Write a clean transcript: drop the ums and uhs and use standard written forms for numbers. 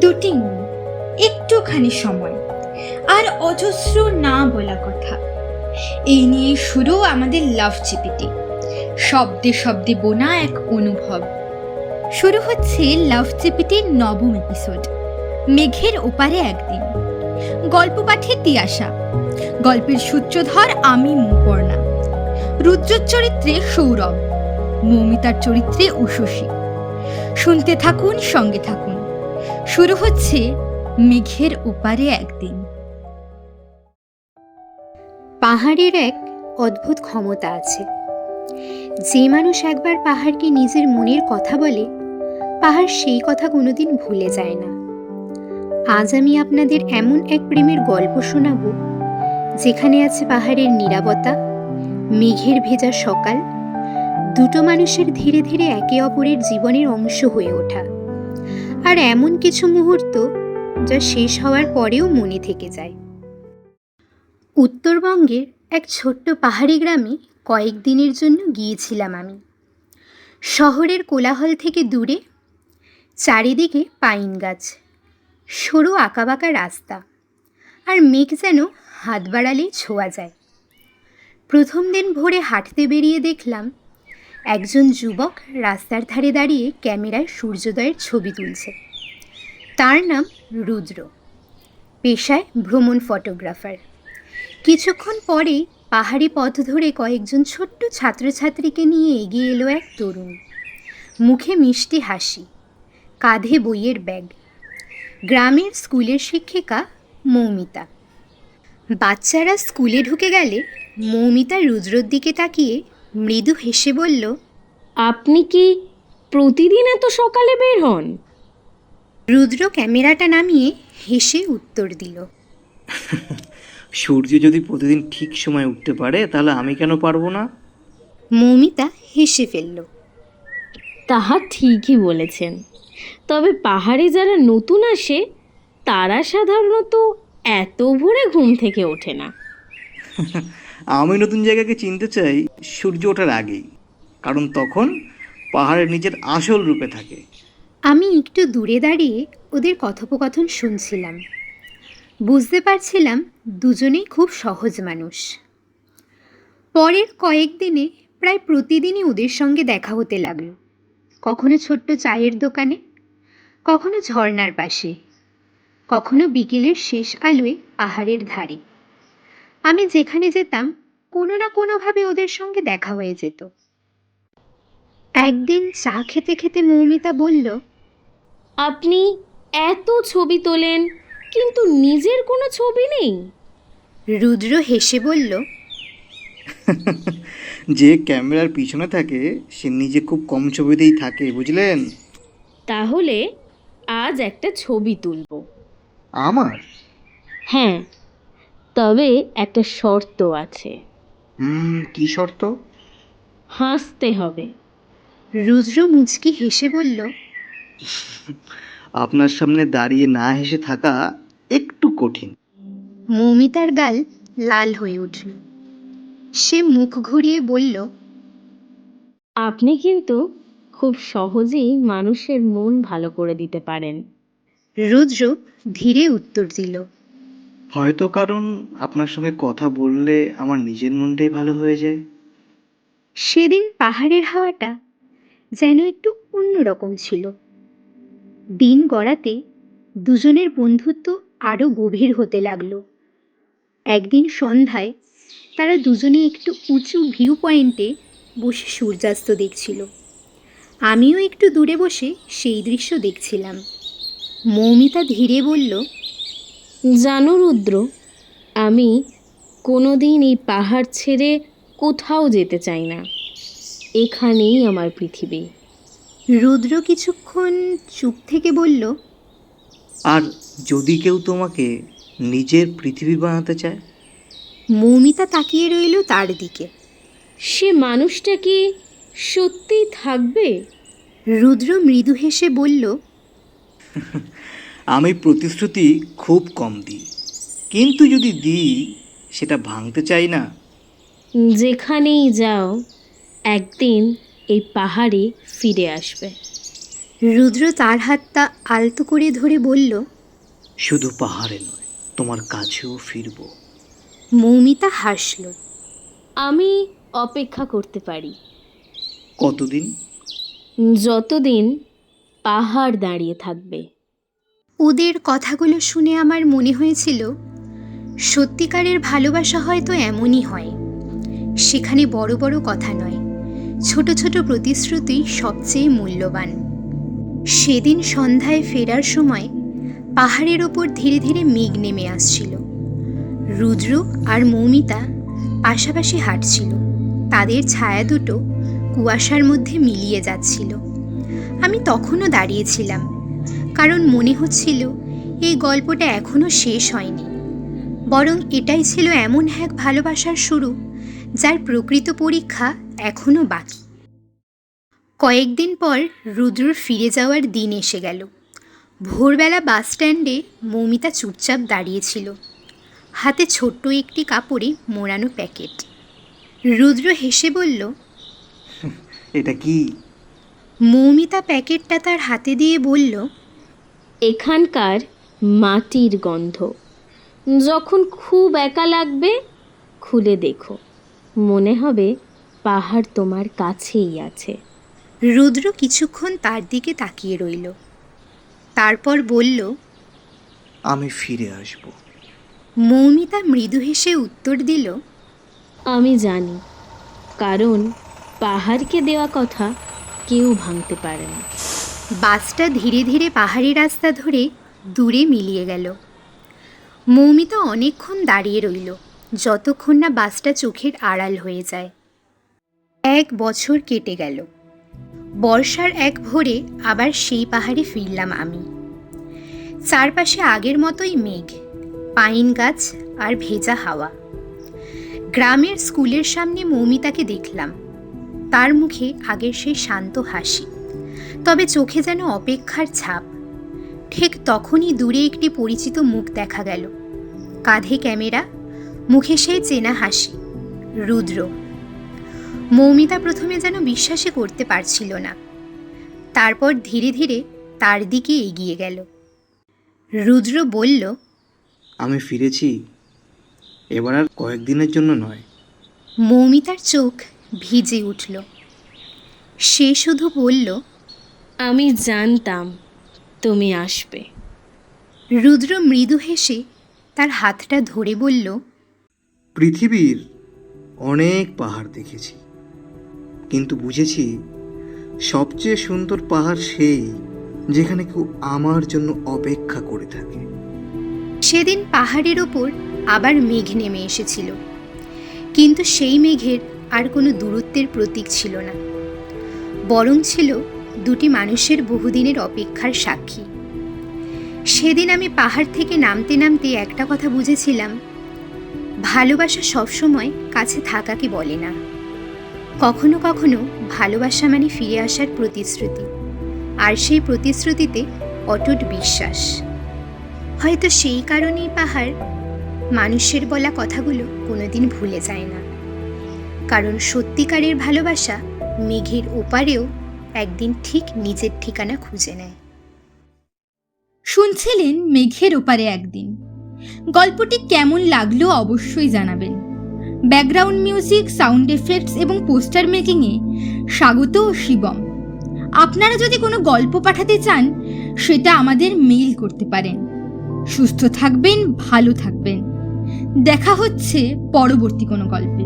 দুটি মন, একটুখানি সময়, আর অজস্র না বলা কথা। এই নিয়ে শুরু আমাদের লাভ জিপিটি, শব্দে শব্দে বোনা এক অনুভব। শুরু হচ্ছে লাভ জিপিটির নবম এপিসোড, মেঘের ওপারে একদিন। গল্প পাঠে তিয়াশা, গল্পের সূত্রধর আমি মুপর্ণা, রুদ্রর চরিত্রে সৌরভ, মৌমিতার চরিত্রে উষসী। শুনতে থাকুন, সঙ্গে থাকুন। শুরু হচ্ছে মেঘের ওপারে একদিন। পাহাড়ের এক অদ্ভুত ক্ষমতা আছে। যে মানুষ একবার পাহাড়কে নিজের মনের কথা বলে, পাহাড় সেই কথা কোনোদিন ভুলে যায় না। আজ আমি আপনাদের এমন এক প্রেমের গল্প শোনাবো, যেখানে আছে পাহাড়ের নীরবতা, মেঘের ভেজা সকাল, দুটো মানুষের ধীরে ধীরে একে অপরের জীবনের অংশ হয়ে ওঠা, আর এমন কিছু মুহূর্ত যা শেষ হওয়ার পরেও মনে থেকে যায়। উত্তরবঙ্গের এক ছোট্ট পাহাড়ি গ্রামে কয়েকদিনের জন্য গিয়েছিলাম আমি। শহরের কোলাহল থেকে দূরে, চারিদিকে পাইন গাছ, সরু আঁকাবাঁকা রাস্তা, আর মেঘ যেন হাত বাড়ালেই ছোঁয়া যায়। প্রথম দিন ভোরে হাঁটতে বেরিয়ে দেখলাম একজন যুবক রাস্তার ধারে দাঁড়িয়ে ক্যামেরায় সূর্যোদয়ের ছবি তুলছে। তার নাম রুদ্র, পেশায় ভ্রমণ ফটোগ্রাফার। কিছুক্ষণ পরেই পাহাড়ি পথ ধরে কয়েকজন ছোট্ট ছাত্রছাত্রীকে নিয়ে এগিয়ে এলো এক তরুণ, মুখে মিষ্টি হাসি, কাঁধে বইয়ের ব্যাগ। গ্রামের স্কুলের শিক্ষিকা মৌমিতা। বাচ্চারা স্কুলে ঢুকে গেলে মৌমিতা রুদ্রর দিকে তাকিয়ে মৃদু হেসে বলল, আপনি কি প্রতিদিন এত সকালে বের হন? রুদ্র ক্যামেরাটা নামিয়ে হেসে উত্তর দিল, সূর্য যদি প্রতিদিন ঠিক সময় উঠতে পারে তাহলে আমি কেন পারবো না? মৌমিতা হেসে ফেলল। তাহা ঠিকই বলেছেন, তবে পাহাড়ে যারা নতুন আসে তারা সাধারণত এত ভোরে ঘুম থেকে ওঠে না। আমি নতুন জায়গাকে চিনতে চাই সূর্য ওঠার আগেই, কারণ তখন পাহাড়ের নিচের আসল রূপে থাকে। আমি একটু দূরে দাঁড়িয়ে ওদের কথোপকথন শুনছিলাম। বুঝতে পারছিলাম দুজনেই খুব সহজ মানুষ। পরের কয়েকদিনে প্রায় প্রতিদিনই ওদের সঙ্গে দেখা হতে লাগলো, কখনো ছোট্ট চায়ের দোকানে, কখনো ঝর্ণার পাশে, কখনো বিকেলের শেষ আলোয় পাহাড়ের ধারে। আমি যেখানে যেতাম কোনো না কোনোভাবে ওদের সঙ্গে দেখা হয়ে যেত। একদিন চা খেতে খেতে মৌমিতা বলল, আপনি এত ছবি তোলেন কিন্তু নিজের কোনো ছবি নেই। রুদ্র হেসে বলল, যে ক্যামেরার পিছনে থাকে সে নিজে খুব কম ছবিতেই থাকে, বুঝলেন? তাহলে আজ একটা ছবি তুলব। আমার? হ্যাঁ, তবে একটা শর্ত আছে। কি শর্ত? হাসতে হবে। রুদ্র মুচকি হেসে বলল, আপনার সামনে দাঁড়িয়ে না হেসে থাকা একটু কঠিন। মৌমিতার গাল লাল হয়ে উঠল। সে মুখ ঘুরিয়ে বলল, আপনি কিন্তু খুব সহজেই মানুষের মন ভালো করে দিতে পারেন। রুদ্র ধীরে উত্তর দিল, হয়তো কারণ আপনার সঙ্গে কথা বললে আমার নিজের মনটাই ভালো হয়ে যায়। সেদিন পাহাড়ের হাওয়াটা যেন একটু অন্যরকম ছিল। দিন গড়াতে দুজনের বন্ধুত্ব আরো গভীর হতে লাগলো। একদিন সন্ধ্যায় তারা দুজনে একটু উঁচু ভিউ পয়েন্টে বসে সূর্যাস্ত দেখছিল। আমিও একটু দূরে বসে সেই দৃশ্য দেখছিলাম। মৌমিতা ধীরে বলল, জানো রুদ্র, আমি কোনোদিন এই পাহাড় ছেড়ে কোথাও যেতে চাই না। এখানেই আমার পৃথিবী। রুদ্র কিছুক্ষণ চুপ থেকে বলল, আর যদি কেউ তোমাকে নিজের পৃথিবী বানাতে চায়? মৌমিতা তাকিয়ে রইল তার দিকে। সে মানুষটা কি সত্যিই থাকবে? রুদ্র মৃদু হেসে বলল, আমি প্রতিশ্রুতি খুব কম দিই, কিন্তু যদি দিই সেটা ভাঙতে চাই না। যেখানেই যাও একদিন এই পাহাড়ে ফিরে আসবে। রুদ্র তার হাতটা আলতো করে ধরে বলল। শুধু পাহাড়ে নয়, তোমার কাছেও ফিরব। মৌমিতা হাসল। আমি অপেক্ষা করতে পারি। কতদিন? যতদিন পাহাড় দাঁড়িয়ে থাকবে। ওদের কথাগুলো শুনে আমার মনে হয়েছিল সত্যিকারের ভালোবাসা হয়তো এমনই হয়, সেখানে বড় বড় কথা নয়, ছোট ছোট প্রতিশ্রুতি সবচেয়ে মূল্যবান। সেদিন সন্ধ্যায় ফেরার সময় পাহাড়ের ওপর ধীরে ধীরে মেঘ নেমে আসছিল। রুদ্র আর মৌমিতা পাশাপাশি হাঁটছিল, তাদের ছায়া দুটো কুয়াশার মধ্যে মিলিয়ে যাচ্ছিল। আমি তখনও দাঁড়িয়েছিলাম, কারণ মনে হচ্ছিল এই গল্পটা এখনও শেষ হয়নি, বরং এটাই ছিল এমন এক ভালোবাসার শুরু যার প্রকৃত পরীক্ষা এখনও বাকি। কয়েকদিন পর রুদ্রর ফিরে যাওয়ার দিন এসে গেল। ভোরবেলা বাস স্ট্যান্ডে মৌমিতা চুপচাপ দাঁড়িয়েছিল, হাতে ছোট্ট একটি কাপড়ে মোড়ানো প্যাকেট। রুদ্র হেসে বলল, এটা কি? মৌমিতা প্যাকেটটা তার হাতে দিয়ে বলল, এখানকার মাটির গন্ধ। যখন খুব একা লাগবে খুলে দেখো, মনে হবে পাহাড় তোমার কাছেই আছে। রুদ্র কিছুক্ষণ তার দিকে তাকিয়ে রইল, তারপর বলল, আমি ফিরে আসব। মৌমিতা মৃদু হেসে উত্তর দিল, আমি জানি, কারণ পাহাড়কে দেওয়া কথা কেউ ভাঙতে পারে না। বাসটা ধীরে ধীরে পাহাড়ি রাস্তা ধরে দূরে মিলিয়ে গেল। মৌমিতা অনেকক্ষণ দাঁড়িয়ে রইল, যতক্ষণ না বাসটা চোখের আড়াল হয়ে যায়। 1 বছর কেটে গেল। বর্ষার এক ভোরে আবার সেই পাহাড়ে ফিরলাম আমি। চারপাশে আগের মতোই মেঘ, পাইন গাছ আর ভেজা হাওয়া। গ্রামের স্কুলের সামনে মৌমিতাকে দেখলাম, তার মুখে আগের সেই শান্ত হাসি, তবে চোখে যেন অপেক্ষার ছাপ। ঠিক তখনই দূরে একটি পরিচিত মুখ দেখা গেল, কাঁধে ক্যামেরা, মুখে সেই চেনা হাসি, রুদ্র। মৌমিতা প্রথমে যেন বিশ্বাসই করতে পারছিল না, তারপর ধীরে ধীরে তার দিকে এগিয়ে গেল। রুদ্র বলল, আমি ফিরেছি, এবার আর কয়েকদিনের জন্য নয়। মৌমিতার চোখ ভিজে উঠল। সে শুধু বলল, আমি জানতাম তুমি আসবে। রুদ্র মৃদু হেসে তার হাতটা ধরে বলল, পৃথিবীর অনেক পাহাড় দেখেছি, কিন্তু বুঝেছি সবচেয়ে সুন্দর পাহাড় সেই যেখানে কেউ আমার জন্য অপেক্ষা করে থাকে। সেদিন পাহাড়ের ওপর আবার মেঘ নেমে এসেছিল, কিন্তু সেই মেঘের আর কোনো দূরত্বের প্রতীক ছিল না, বরং ছিল দুটি মানুষের বহুদিনের অপেক্ষার সাক্ষী। সেদিন আমি পাহাড় থেকে নামতে নামতে একটা কথা বুঝেছিলাম, ভালোবাসা সবসময় কাছে থাকাকে বলে না। কখনো কখনো ভালোবাসা মানে ফিরে আসার প্রতিশ্রুতি, আর সেই প্রতিশ্রুতিতে অটুট বিশ্বাস। হয়তো সেই কারণেই পাহাড় মানুষের বলা কথাগুলো কোনোদিন ভুলে যায় না, কারণ সত্যিকারের ভালোবাসা মেঘের ওপারেও একদিন ঠিক নিজের ঠিকানা খুঁজে নেয়। শুনছিলেন মেঘের ওপারে একদিন। গল্পটি কেমন লাগলো অবশ্যই জানাবেন। ব্যাকগ্রাউন্ড মিউজিক, সাউন্ড এফেক্টস এবং পোস্টার মেকিংয়ে স্বাগত ও শিবম। আপনারা যদি কোনো গল্প পাঠাতে চান সেটা আমাদের মেইল করতে পারেন। সুস্থ থাকবেন, ভালো থাকবেন। দেখা হচ্ছে পরবর্তী কোনো গল্পে।